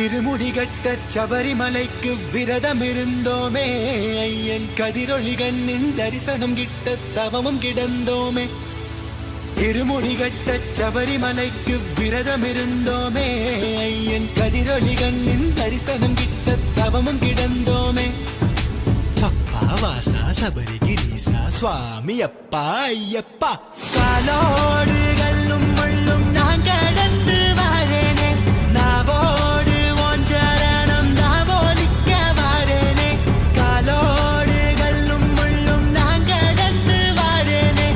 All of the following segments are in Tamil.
திருமுடிகட்ட சபரிமலைக்கு விரதம் இருந்தோமே, ஐயன் கதிரொளி கண்ணின் தரிசனம் கிட்ட தவமும் கிடந்தோமே. திருமுடிகட்ட சபரிமலைக்கு விரதம் இருந்தோமே, ஐயன் கதிரொளி கண்ணின் தரிசனம் கிட்ட தவமும் கிடந்தோமே. அப்பா வாசா சபரிகிரீசா சுவாமி அப்பா ஐயப்பா, காலோடு கல்லும் முள்ளும் நான் கடந்து வாரேனே, நாவோடு ஒன்றரணம் தாவோலிக்க வாரேனே. காலோடு கல்லும் முள்ளும் நான் கடந்து வாரேனே,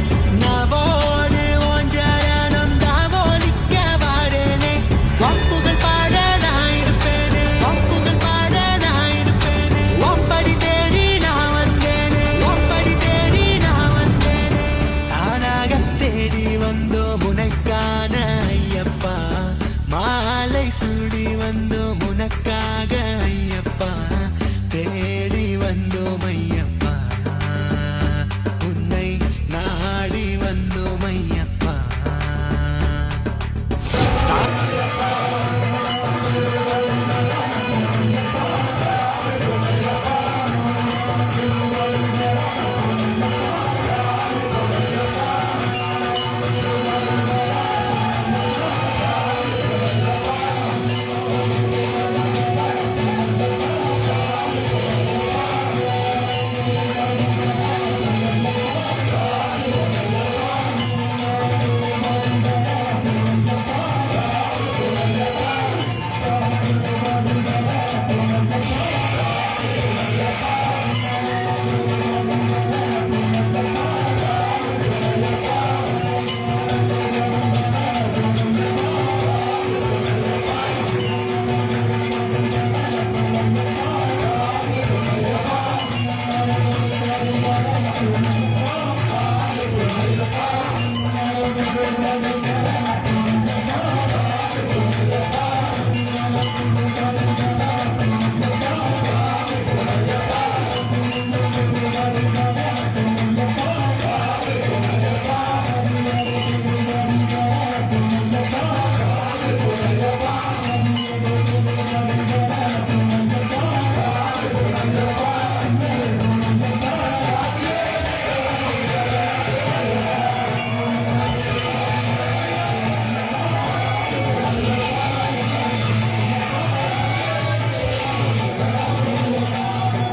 நாவோடு ஒன்றரணம் தாவோலிக்க வாரேனே. வம்புகள் பாட நான் இருப்பேனே, வம்புகள் பாட நான் இருப்பேனே. ஒம்படி தேடி நான் வந்தேனே, ஒம்படி தேடி நான் வந்தேனே. தானாக தேடி வந்தோம் உனக்கான ஐயப்பா, மாலை சூடி வந்தோம் உனக்காக ஐயப்பா, தேடி வந்தோம் ஐயப்பா, உன்னை நாடி வந்தோம் ஐயப்பா.